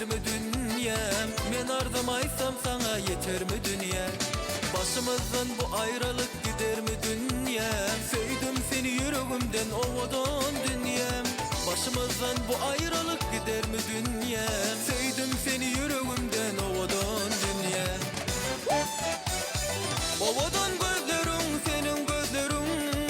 gider mi dünyam? Men ardımaysam sana yeter mi dünya? Başımızdan bu ayrılık gider mi dünyam? Sevdim seni yüreğimden ovadan dünyam. Başımızdan bu ayrılık gider mi dünyam? Sevdim seni yüreğimden ovadan dünyam. Ovadan gözlerin senin gözlerin,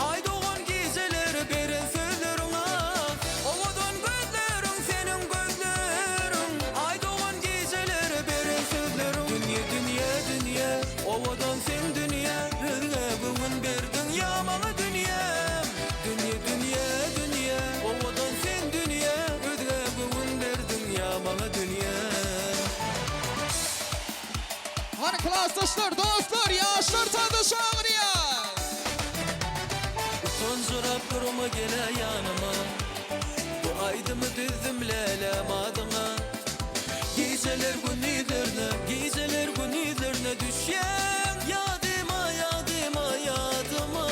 ay doğan geceler beren sözlerin ah. Ovadan gözlerin senin gözlerin, ay doğan geceler beren sözlerin. Dünya dünya dünya, ovadan sen dünya, bugün verdin ya bana dünya. Dünya dünya dünya, ovadan sen dünya, bugün verdin ya bana dünya. Arkadaşlar, dostlar, yaşlar tanışağın ya. Tonjurap durma gele yanıma, bu aydımı düzdüm lelemadıma. Geceler günülerine düşen yadıma yadıma yadıma.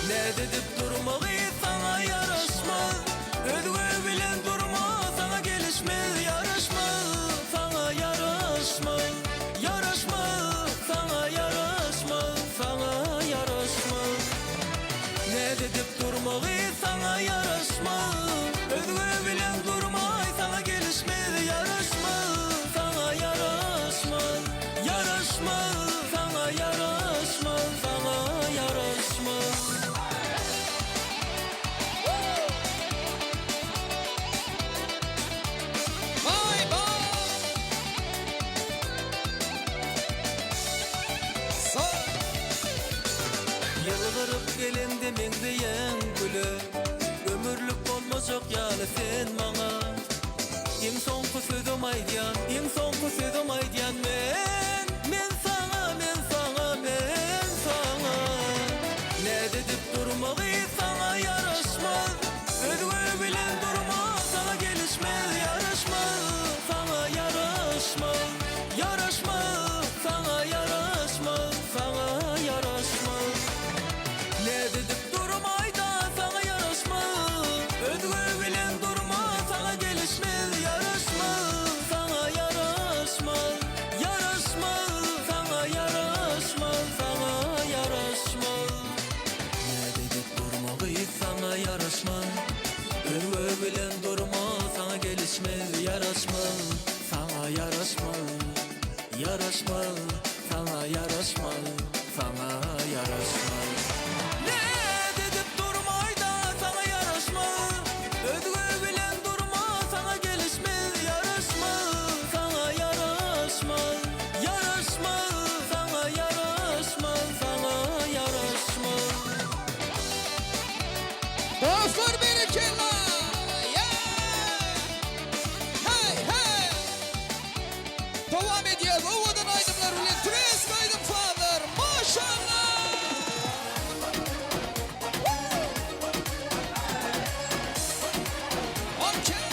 Ne dedip durmayı sana yaraşmaz, ödgü bilen durma sana gelişmez. Yaraşmaz sana yaraşmaz, yaraşmaz sana yaraşmaz, sana yaraşmaz. Ne dedip durmayı sana yaraşmaz, ödgü bilen durmay sana gelişmez. Yaraşmaz sana yaraşmaz, yaraşmaz sana yaraşmaz, sana yaraşmaz. Vay vay. Yıldırıp gelen demen diyen gülü, ömürlük olmayacak yani sen bana. En sonku sözüm aydiyan, en sonku sözüm aydiyan men sana, men sana, men sana. Ne dedip durmayı sana yaraşmaz, ödgü bilen durma sana gelişmez. Yaraşmaz sana yaraşmaz, yaraşmaz sana yaraşmaz, sana yaraşmaz. Ne dedip durmay da sana yaraşmaz, ödgü bilen durma sana gelişmez. Yaraşmaz sana yaraşmaz, yaraşmaz sana yaraşmaz, sana yaraşmaz. Ne dedip durmayı sana yaraşmaz, ödgü bilen durma sana gelişmez. Yaraşmaz sana yaraşmaz, yaraşmaz sana yaraşmaz, sana yaraşmaz. Ne dedip durmay da sana yaraşmaz, ödgü bilen durma sana gelişmez. Yaraşmaz sana yaraşmaz, yaraşmaz sana yaraşmaz, sana yaraşmaz. Dostlar bereketler. Hey hey. Devam ediyor. Ovadan aydınlar ulen. Tres aydın falanlar. Maşallah. Okay.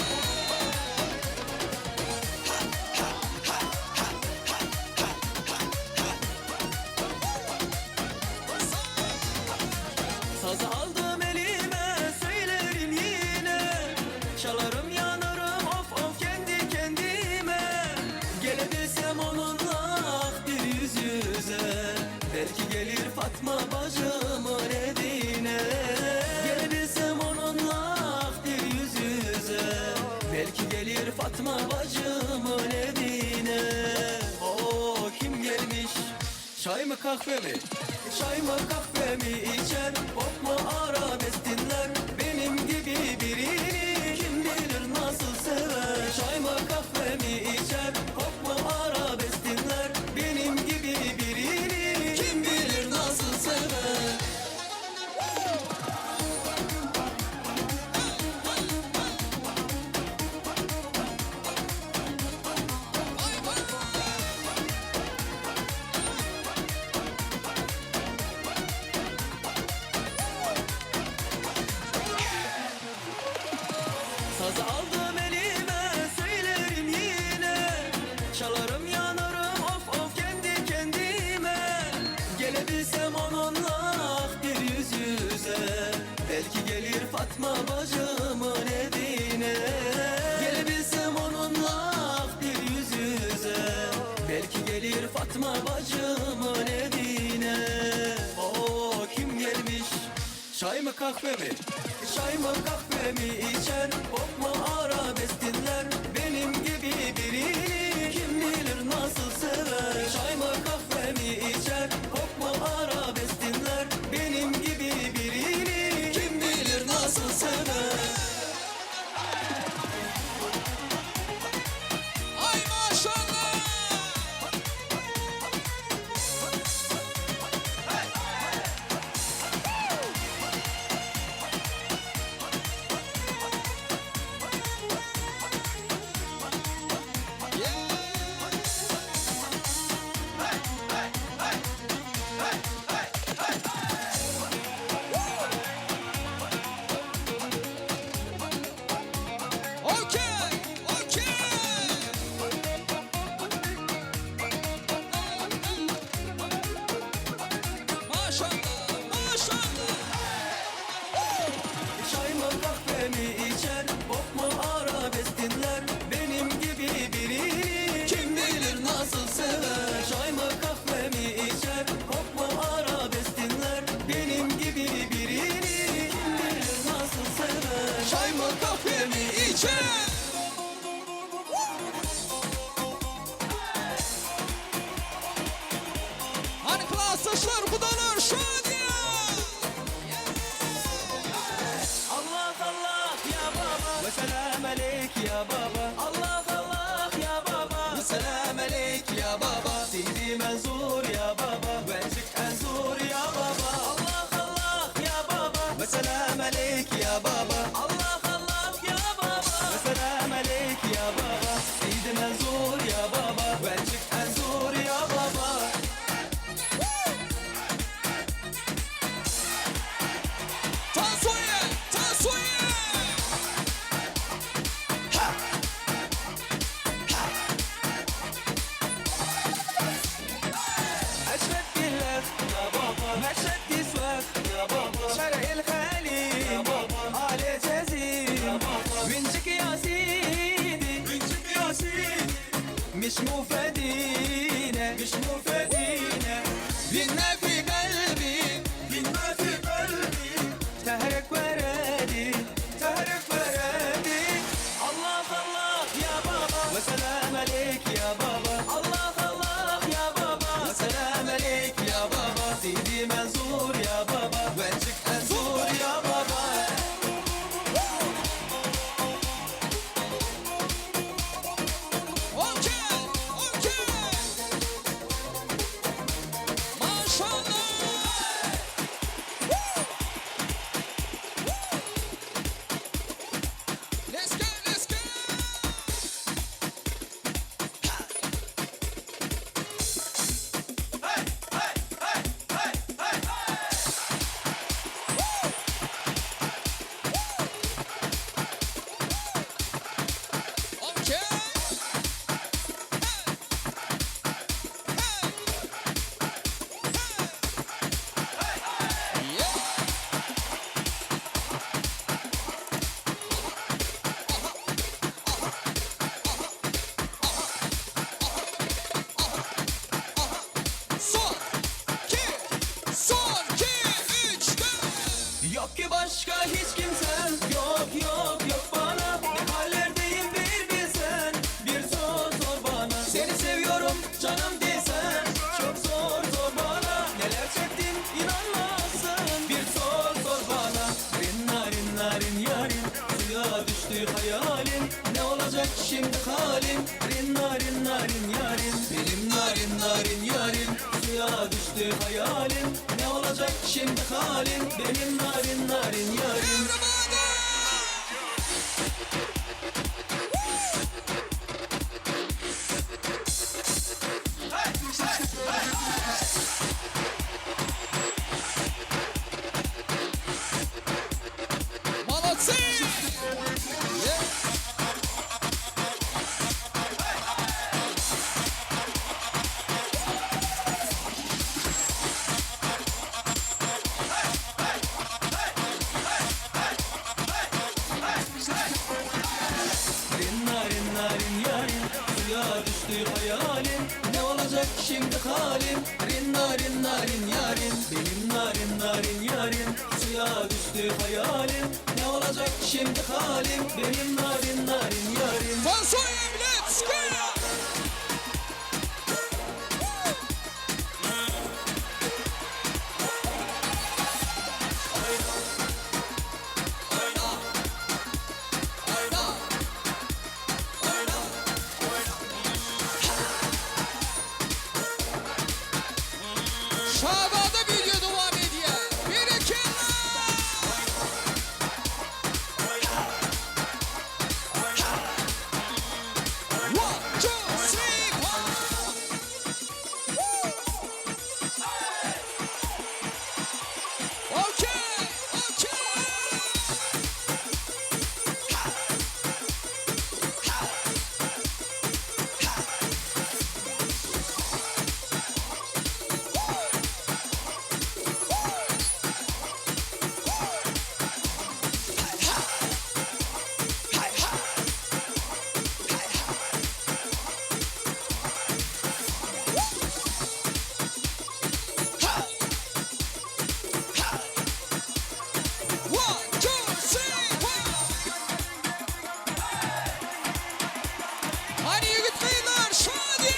Sazı aldım elime söylerim yine, çalarım yanarım of of kendi kendime. Gele desem onunla ah bir yüz yüze, belki gelir Fatma bacımın evine. Gele desem onunla ah bir yüz yüze, belki gelir Fatma bacımın evine. Oo kim gelmiş? Çay mı kahve mi? Çay mı kahve mi içer? Pop mu arabesk dinler? Benim gibi birini kim bilir nasıl sever? Çay mı kahve mi içer? Pop mu arabesk dinler? Benim gibi birini kim bilir nasıl sever? kahvemi? Çay mı kahvemi içer, pop mu arabesk dinler? Benim gibi birini kim bilir nasıl sever? Çay mı kahvemi içer, pop mu arabesk dinler? Benim gibi birini kim bilir nasıl sever? Ay maşallah. Okey, okey. Maşallah, maşallah. Çay mı kahvemi içer, pop mu arabesk dinler? Benim gibi birini kim bilir nasıl sever? Çay mı kahvemi içer, pop mu arabesk dinler? Benim gibi birini kim bilir nasıl sever? Çay mı kahvemi içer? Hani klaslaşlar kudalar şadiye. Allah Allah ya baba ve selam aleyk ya baba. Allah Allah ya baba ve selam aleyk ya baba. Sidi menzur ya baba ve cik enzur ya baba. Allah Allah ya baba ve selam aleyk ya baba. Allah Allah ya baba ve selam aleyk ya baba. Sidi menzur ya baba ve cik enzur ya baba. Tansoye, tansoye. أشهد بالله يا بابا مشهد تسواك يا بابا شارع الخليل يا بابا علي جزيل يا بابا وينجك يا سيدي وينجك يا سيدي مش مفادينا مش مفادينا بينا في قلبي بينا في قلبي تهرك ورادي تهرك ورادي الله الله يا بابا وسلام عليك يا بابا الله الله يا بابا وسلام عليك يا بابا سيدي منصور يا بابا وجهك أنصور يا بابا Okey, okey. Maşallah. Let's go, let's go. Okay. Son iki, üç, dört. Yok ki başka hiç kimsen yok yok yok bana ne hallerdeyim bir bilsen bir sor sor bana seni seviyorum canım desen çok zor zor bana neler çektim inanmazsın bir sor sor bana rin narin narin yarim suya düştü hayalin ne olacak şimdi halim rin narin narin yarim benim narin narin yarim suya düştü hayalim ne olacak şimdi halim benim narin narin yarim. Everybody. Молодцы! Yeah. düştü hayalim. Ne olacak şimdi halim? Rin narin narin yarim, benim narin narin yarim. Suya suya düştü hayalim. Ne olacak şimdi halim, benim narin narin yarim. Fansoyem, let's go! Şaban'da video devam ediyor. Bir iki. One, two, three, four. Okay, okay. One, two, three, four. Hani yigit beyler şadiye.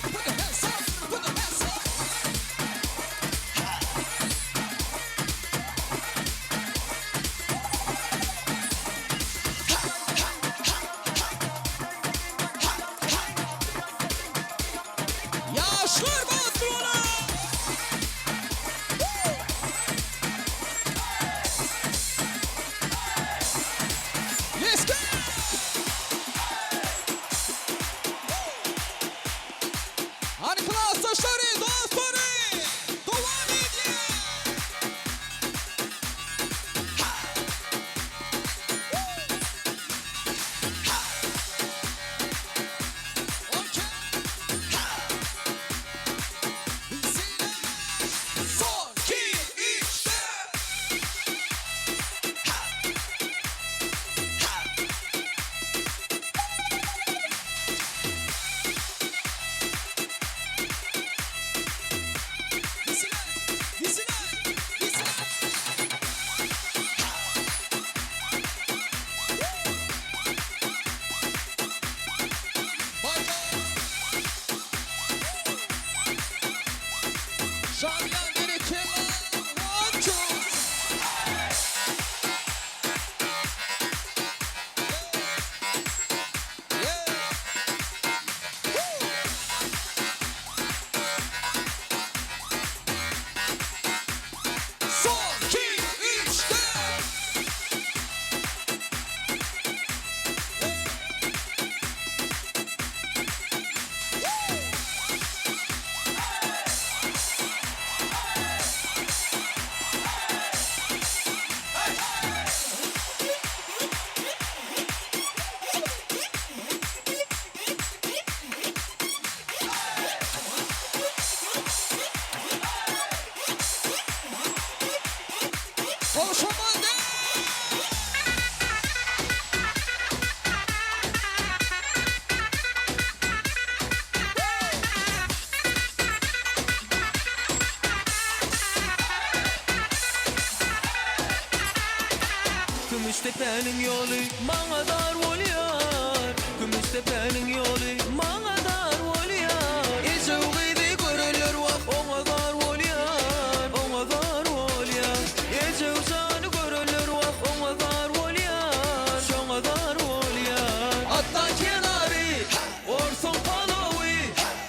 Put the hands up, put the hands up. Yaşlar patronu. Let's go. Hadi klastaşları, dostları, devam ediyor. Okay. Son, iki, üç, dört. Gitsinler, gitsinler, gitsinler. Bay bay. Şadiyan gerekirler. One, two. Yeah. Son, iki, üç, dört. Konuşamadı. Gümüştepe'nin yolu bana dar oluyor. Gümüştepe'nin yolu bana dar oluyor. Ece uğuydu görürler vak ona dar oluyor. Ona dar oluyor. Ece uçanı görürler vak ona dar oluyor. Şona dar oluyor. Attan kenarı orson palavi.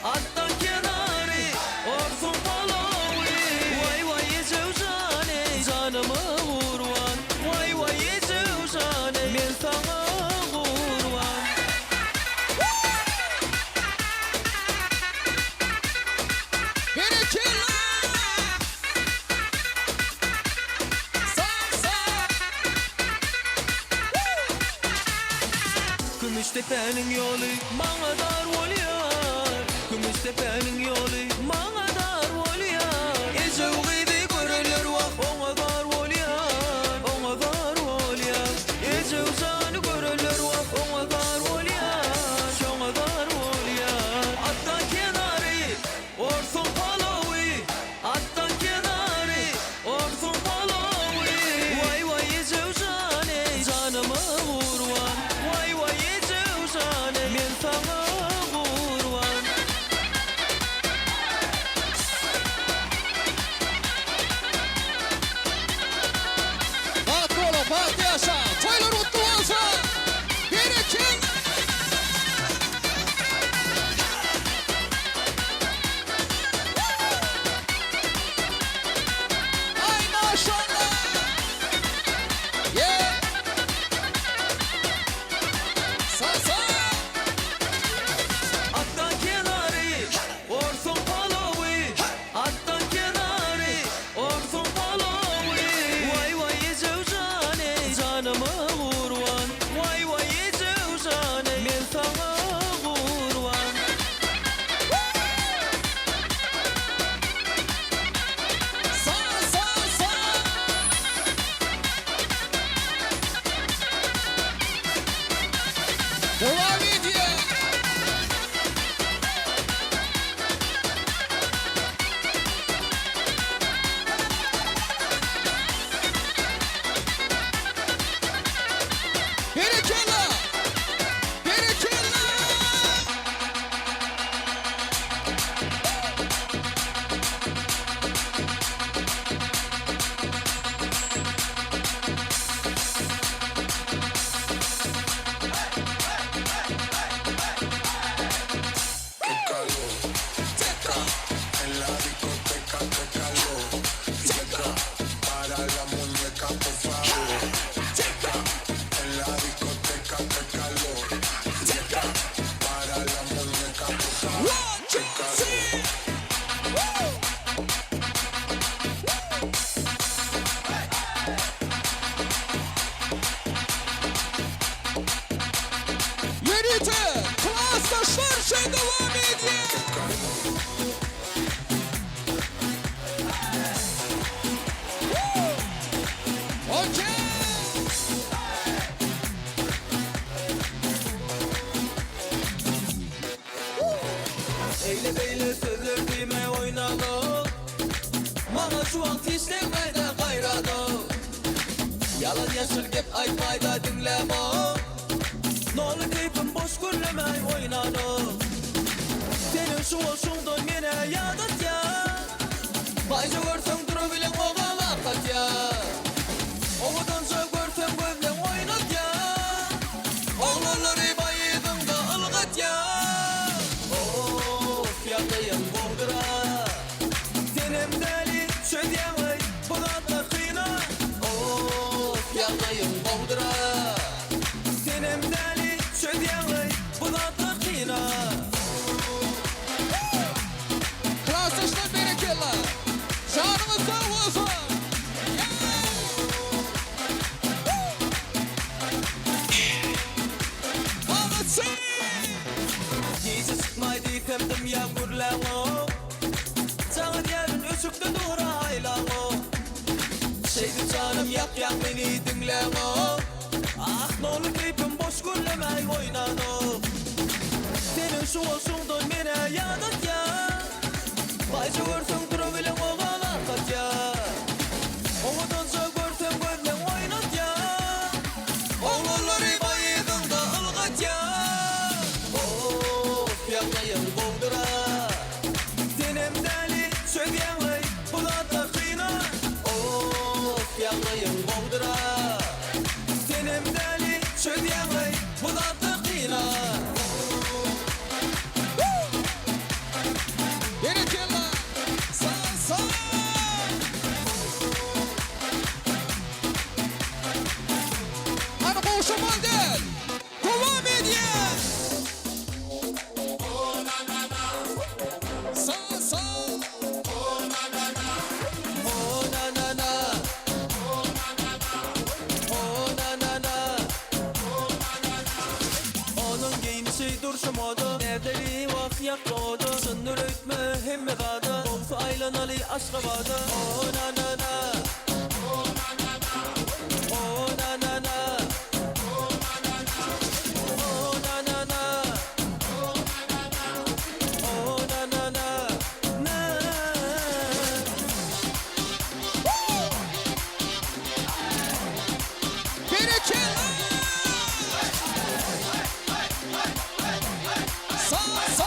Attan kenarı orson palavi. Vay vay Ece uçanı canımı vurvan. Vay vay Ece uçanı men sana vurvan. Gerekirler. Sağ, sağ. Gümüştepe'nin yolu bana dar oluyor. Gümüştepe'nin yolu bana dar oluyor. Ece uğuydu görürler vak ona dar oluyor. Ona dar oluyor. Ece uçanı görürler vak ona dar oluyor. Şona dar oluyor. Yalan yaşır gep aytmayda dinleme. Nolu keyfim boş gürlemey oynanı. Senin şu olşundan mene yadat ya. Bayca görsün duru bilen oğa vakat ya. Oğudan çok görsün gömlen oynat ya. Oğulları bayıdın da ılgat ya. Of yakayım buldura. Senem deli çödyemey bulatla kıyna. Of yakayım buldura. Senem deli çödyemey bulatla kıyna. Klasışlar berekella. Canımız sağ olsun. Anlatsın. Gece çıkmaydı temdim yağmurlağı. Çağır yarın üşükte doğra aylağı. Şeydi canım yak beni dinleme. Ah nolu keyfim boş gürlemey oynanı. Senin şu olşundan mene yadat ya. Bayca görsün duru bilen oğa vakat ya. Oğudan çok görsün gömlen oynat ya. Oğulları bayıdın da ılgat ya. Of yakayım buldura. Senem deli çödyemey bulatla kıyna. Of yakayım buldura. Senem deli çödyemey bulatla kıyna. Berekella. Sağ. Hani boşaman değil. Devam edin. Sağ. Oh na na na. Oh na na na. Onun giyinişi durşumadı. Evleri vak yakladı. Sınır ötme hemme gadı. Olsa aylanalı aşka vardı. Oh na na na. Oh na na na. Oh na na na. Oh na na na. Na. Berekella. Sağ.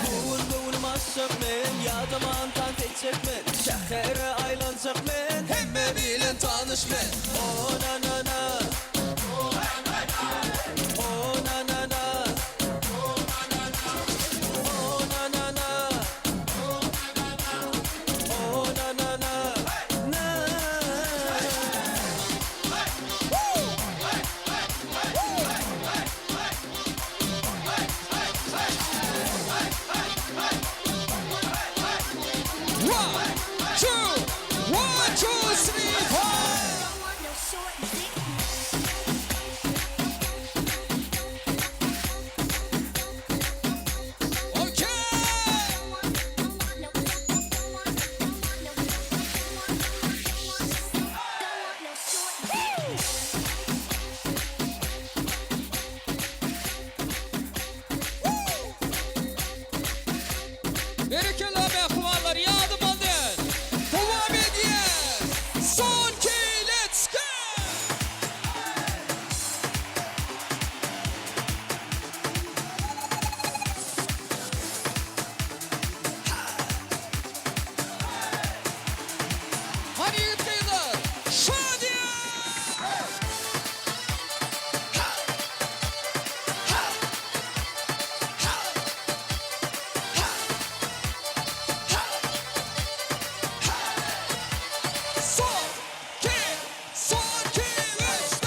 Buğul maşak men, ya zaman tan geçecek men. Şehre aylanacak men, hemme bilen tanış men. Oh na na na. Oh na na na. Oh na na na. Oh na na na. Na. One, two, three, four. Berekella be kuvallar yardım alın. Devam edin. Son ki let's go. Hadi yutmayalım. Şadiye. Son ki let's go.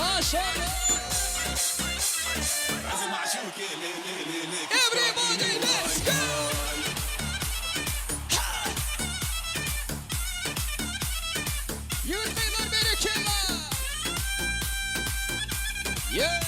Maşallah. Everybody let's go. Yürümeler berekeler. Yeah.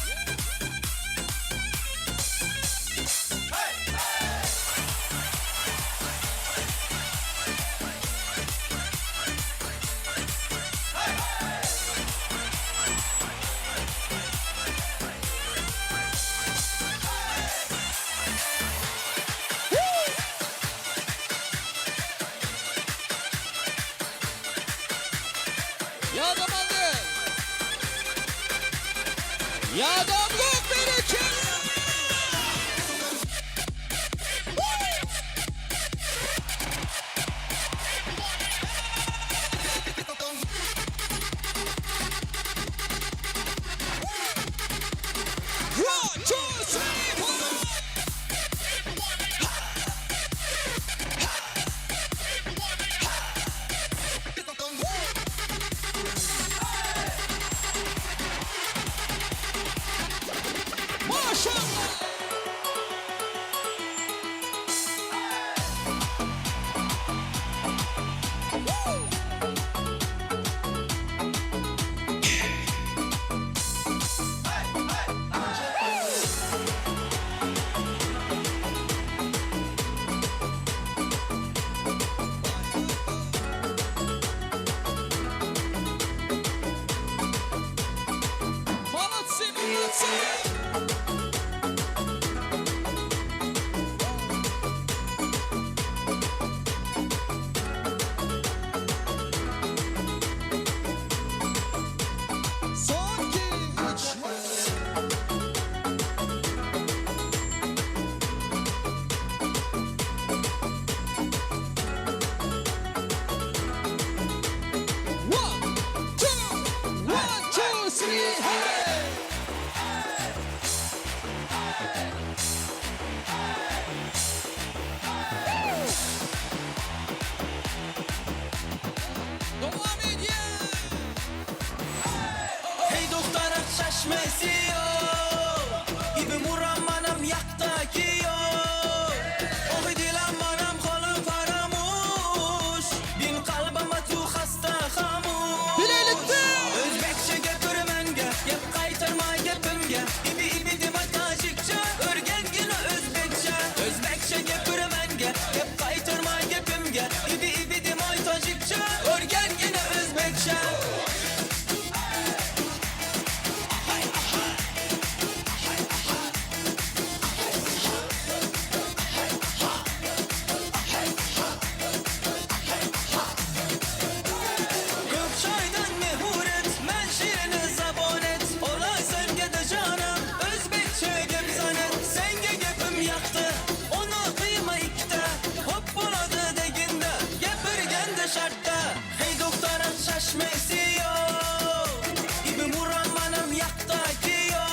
Yağdamandı. Yağdamlık bereket. One, two, three, four. Maşallah. Молодцы, молодцы. Son iki, üç. One, two, three, hey! Devam et, yeah! Hey doktor çeşmesi yo İbi muram manam yaktaki yo O dilam manam kolum faramuş Bin kalbama tu hasta hamuş Birlikte! Özbekçe gepirmenge Gep kaytarma gepimge İbi dima tacikçe Örgen yine Özbekçe Özbekçe gepirmenge Gep kaytarma gepimge İbi dima tacikçe Örgen yine Özbekçe Gökçay'dan mehuret, men şirine zabonet Olay sevgede canım, Özbekçe gep zanet Senge gepim yaktı, onu kıyma ikte Hop buladı deginde, gepirgende şartta Hey doktora şaşmesi yo İbi muram manam yakta ki yo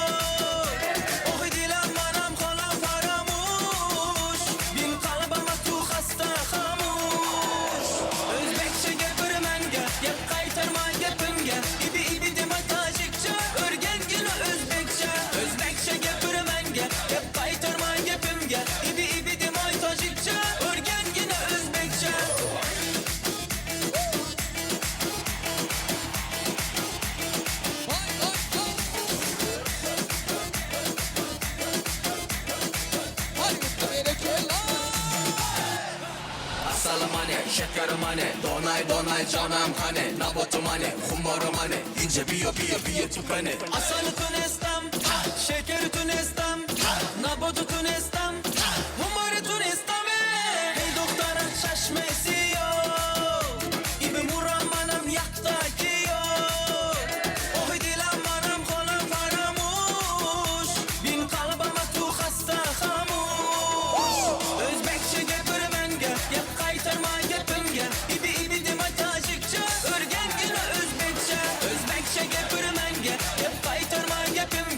Oh dilam manam kolam faramuş Bin kalbama tu hasta hamuş Özbekçe gepirmenge, gep kaytarma gepimge İbi dima tacikçe, örgen yine Özbekçe Özbekçe gepirmenge, gep kaytarma gepimge İbi dima tacikçe, örgen yine Özbekçe Vay vay vay! Hollywood'da berekeler! Asalım hani, şekerim hani Donay canım hani Nabotum hani, humorum hani İnce biyo tüpeni Asalı tunestam, şekeri tunestam Nabotu tunestam, humoru tunestam Hey doktora şaşmesi yo İbi muram manam yakta ki yo Oh dilam manam kolum faramuş Bin kalbama tu hasta hamuş Özbekçe gepirmenge, gep kaytarma gepimge İbi dima tacikçe, örgen yine Özbekçe Özbekçe gepirmenge, gep kaytarma gepimge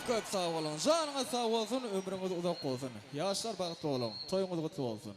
köp sağ olun. Canınız sağ olsun, ömrünüz uzak olsun. Yaşlar bagıtlı olun. Toyunuz kutlu olsun.